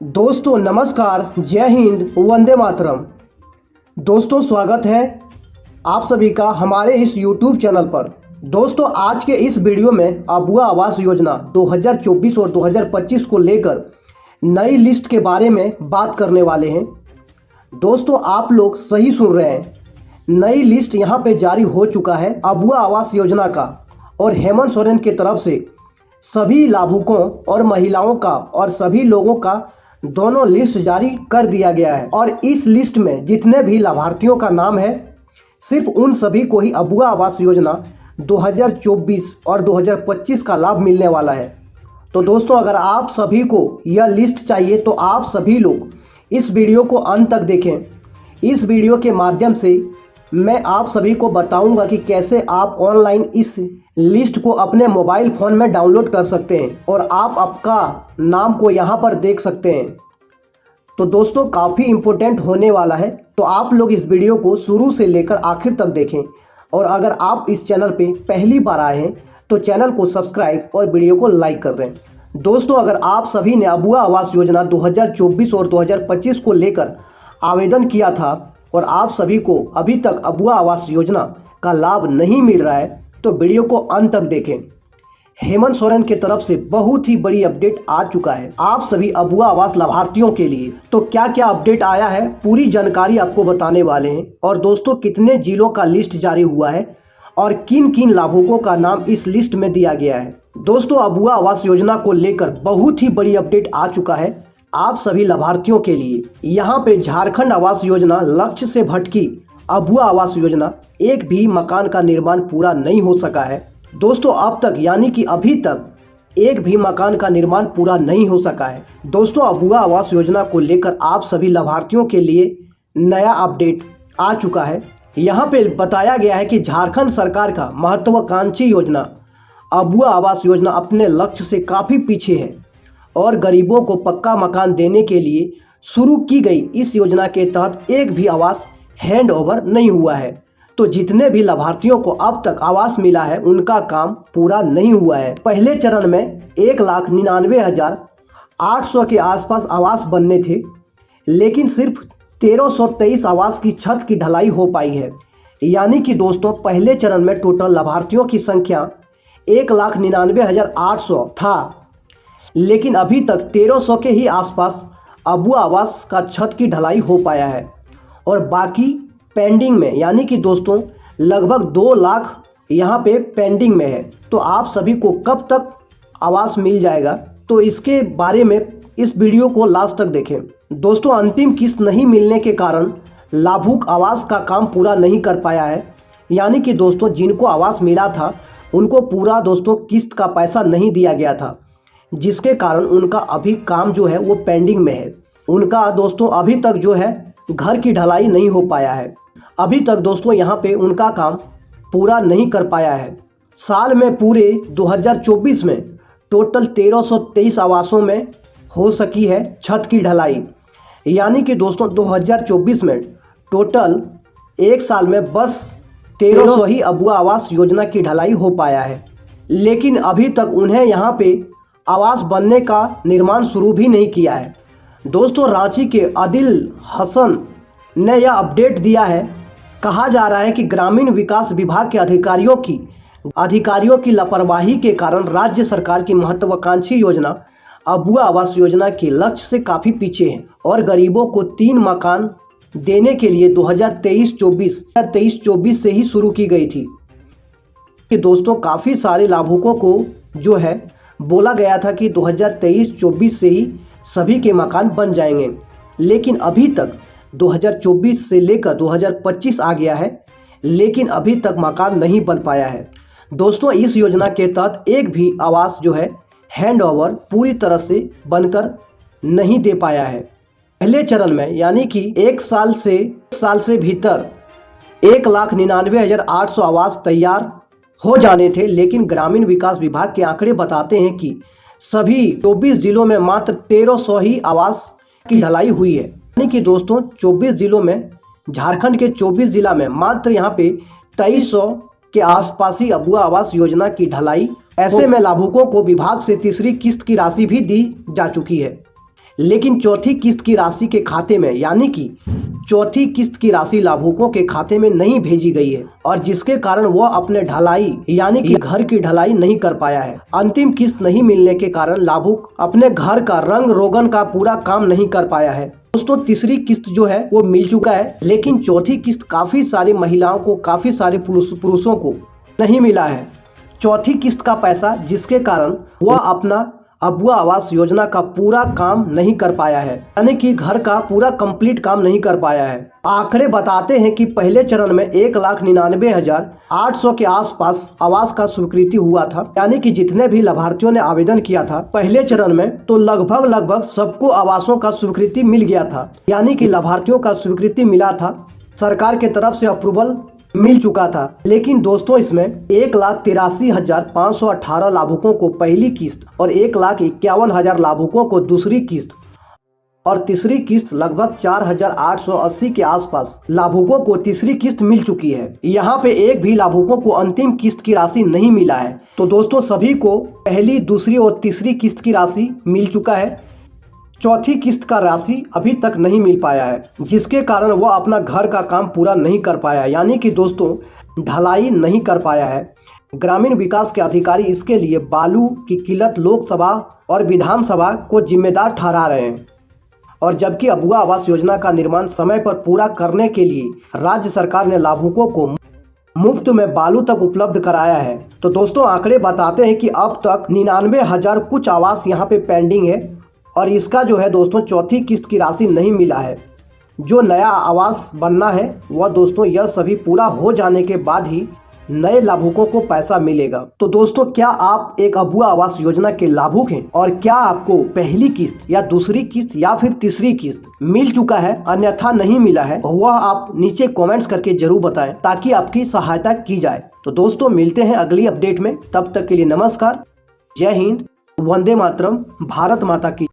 दोस्तों नमस्कार, जय हिंद, वंदे मातरम। दोस्तों स्वागत है आप सभी का हमारे इस YouTube चैनल पर। दोस्तों आज के इस वीडियो में अबुआ आवास योजना 2024 और 2025 को लेकर नई लिस्ट के बारे में बात करने वाले हैं। दोस्तों आप लोग सही सुन रहे हैं, नई लिस्ट यहां पे जारी हो चुका है अबुआ आवास योजना का, और हेमंत सोरेन की तरफ से सभी लाभुकों और महिलाओं का और सभी लोगों का दोनों लिस्ट जारी कर दिया गया है। और इस लिस्ट में जितने भी लाभार्थियों का नाम है, सिर्फ उन सभी को ही अबुआ आवास योजना 2024 और 2025 का लाभ मिलने वाला है। तो दोस्तों अगर आप सभी को यह लिस्ट चाहिए तो आप सभी लोग इस वीडियो को अंत तक देखें। इस वीडियो के माध्यम से मैं आप सभी को बताऊंगा कि कैसे आप ऑनलाइन इस लिस्ट को अपने मोबाइल फ़ोन में डाउनलोड कर सकते हैं और आप आपका नाम को यहां पर देख सकते हैं। तो दोस्तों काफ़ी इम्पोर्टेंट होने वाला है, तो आप लोग इस वीडियो को शुरू से लेकर आखिर तक देखें। और अगर आप इस चैनल पे पहली बार आए हैं तो चैनल को सब्सक्राइब और वीडियो को लाइक कर दें। दोस्तों अगर आप सभी ने अबुआ आवास योजना 2024 और 2025 को लेकर आवेदन किया था और आप सभी को अभी तक अबुआ आवास योजना का लाभ नहीं मिल रहा है तो वीडियो को अंत तक देखें। हेमंत सोरेन की तरफ से बहुत ही बड़ी अपडेट आ चुका है आप सभी अबुआ आवास लाभार्थियों के लिए। तो क्या क्या अपडेट आया है पूरी जानकारी आपको बताने वाले हैं। और दोस्तों कितने जिलों का लिस्ट जारी हुआ है और किन किन लाभुकों का नाम इस लिस्ट में दिया गया है। दोस्तों अबुआ आवास योजना को लेकर बहुत ही बड़ी अपडेट आ चुका है आप सभी लाभार्थियों के लिए। यहाँ पे झारखंड आवास योजना लक्ष्य से भटकी अबुआ आवास योजना, एक भी मकान का निर्माण पूरा नहीं हो सका है। दोस्तों अब तक यानी कि अभी तक एक भी मकान का निर्माण पूरा नहीं हो सका है। दोस्तों अबुआ आवास योजना को लेकर आप सभी लाभार्थियों के लिए नया अपडेट आ चुका है। यहाँ पे बताया गया है कि झारखंड सरकार का महत्वाकांक्षी योजना अबुआ आवास योजना अपने लक्ष्य से काफ़ी पीछे है और गरीबों को पक्का मकान देने के लिए शुरू की गई इस योजना के तहत एक भी आवास हैंड ओवर नहीं हुआ है। तो जितने भी लाभार्थियों को अब तक आवास मिला है उनका काम पूरा नहीं हुआ है। पहले चरण में 1,99,800 के आसपास आवास बनने थे, लेकिन सिर्फ 1323 आवास की छत की ढलाई हो पाई है। यानी कि दोस्तों पहले चरण में टोटल लाभार्थियों की संख्या 1,99,800 था, लेकिन अभी तक 1300 के ही आसपास अबुआ आवास का छत की ढलाई हो पाया है और बाकी पेंडिंग में, यानी कि दोस्तों लगभग 2 लाख यहाँ पे पेंडिंग में है। तो आप सभी को कब तक आवास मिल जाएगा तो इसके बारे में इस वीडियो को लास्ट तक देखें। दोस्तों अंतिम किस्त नहीं मिलने के कारण लाभुक आवास का काम पूरा नहीं कर पाया है। यानी कि दोस्तों जिनको आवास मिला था उनको पूरा दोस्तों किस्त का पैसा नहीं दिया गया था, जिसके कारण उनका अभी काम जो है वो पेंडिंग में है। उनका दोस्तों अभी तक जो है घर की ढलाई नहीं हो पाया है। अभी तक दोस्तों यहाँ पे उनका काम पूरा नहीं कर पाया है। साल में पूरे 2024 में टोटल 1323 आवासों में हो सकी है छत की ढलाई। यानी कि दोस्तों 2024 में टोटल एक साल में बस 1300 ही अबुआ आवास योजना की ढलाई हो पाया है, लेकिन अभी तक उन्हें यहाँ पे आवास बनने का निर्माण शुरू भी नहीं किया है। दोस्तों रांची के आदिल हसन ने यह अपडेट दिया है। कहा जा रहा है कि ग्रामीण विकास विभाग के अधिकारियों की लापरवाही के कारण राज्य सरकार की महत्वाकांक्षी योजना अबुआ आवास योजना के लक्ष्य से काफ़ी पीछे है और गरीबों को 3 मकान देने के लिए 2023-24 से ही शुरू की गई थी। कि दोस्तों काफ़ी सारे लाभुकों को जो है बोला गया था कि 2023-24 से ही सभी के मकान बन जाएंगे, लेकिन अभी तक 2024 से लेकर 2025 आ गया है, लेकिन अभी तक मकान नहीं बन पाया है। दोस्तों इस योजना के तहत एक भी आवास जो है हैंड ओवर पूरी तरह से बनकर नहीं दे पाया है। पहले चरण में यानी कि एक साल से भीतर 1,99,800 आवास तैयार हो जाने थे, लेकिन ग्रामीण विकास विभाग के आंकड़े बताते हैं कि सभी 24 जिलों में मात्र 1300 ही आवास की ढलाई हुई है। यानी कि दोस्तों 24 जिलों में, झारखंड के 24 जिला में मात्र यहाँ पे 2300 के आसपास ही अबुआ आवास योजना की ढलाई। ऐसे में लाभुकों को विभाग से तीसरी किस्त की राशि भी दी जा चुकी है, लेकिन चौथी किस्त की राशि के खाते में यानी कि चौथी किस्त की राशि लाभुकों के खाते में नहीं भेजी गई है और जिसके कारण वह अपने ढलाई यानी कि घर की ढलाई नहीं कर पाया है। अंतिम किस्त नहीं मिलने के कारण लाभुक अपने घर का रंग रोगन का पूरा काम नहीं कर पाया है। दोस्तों तीसरी किस्त जो है वो मिल चुका है, लेकिन चौथी किस्त काफी सारी महिलाओं को, काफी सारे पुरुषों को नहीं मिला है चौथी किस्त का पैसा, जिसके कारण वह अपना अबुआ आवास योजना का पूरा काम नहीं कर पाया है यानी कि घर का पूरा कंप्लीट काम नहीं कर पाया है। आंकड़े बताते हैं कि पहले चरण में 1,99,800 के आसपास आवास का स्वीकृति हुआ था, यानी कि जितने भी लाभार्थियों ने आवेदन किया था पहले चरण में तो लगभग सबको आवासों का स्वीकृति मिल गया था, यानी कि लाभार्थियों का स्वीकृति मिला था, सरकार के तरफ से अप्रूवल मिल चुका था। लेकिन दोस्तों इसमें 1,83,518 लाभुकों को पहली किस्त और 1,51,000 लाभुकों को दूसरी किस्त और तीसरी किस्त लगभग 4,880 के आसपास लाभुकों को तीसरी किस्त मिल चुकी है। यहाँ पे एक भी लाभुकों को अंतिम किस्त की राशि नहीं मिला है। तो दोस्तों सभी को पहली, दूसरी और तीसरी किस्त की राशि मिल चुका है, चौथी किस्त का राशि अभी तक नहीं मिल पाया है, जिसके कारण वह अपना घर का काम पूरा नहीं कर पाया, यानी कि दोस्तों ढलाई नहीं कर पाया है। ग्रामीण विकास के अधिकारी इसके लिए बालू की किल्लत लोकसभा और विधानसभा को जिम्मेदार ठहरा रहे हैं और जबकि अबुआ आवास योजना का निर्माण समय पर पूरा करने के लिए राज्य सरकार ने लाभुकों को मुफ्त में बालू तक उपलब्ध कराया है। तो दोस्तों आंकड़े बताते हैं कि अब तक 99,000 कुछ आवास यहाँ पे पेंडिंग है और इसका जो है दोस्तों चौथी किस्त की राशि नहीं मिला है। जो नया आवास बनना है वह दोस्तों यह सभी पूरा हो जाने के बाद ही नए लाभुकों को पैसा मिलेगा। तो दोस्तों क्या आप एक अबुआ आवास योजना के लाभुक हैं और क्या आपको पहली किस्त या दूसरी किस्त या फिर तीसरी किस्त मिल चुका है अन्यथा नहीं मिला है, वह आप नीचे कमेंट्स करके जरूर बताएं ताकि आपकी सहायता की जाए। तो दोस्तों मिलते हैं अगली अपडेट में, तब तक के लिए नमस्कार, जय हिंद, वंदे मातरम, भारत माता की।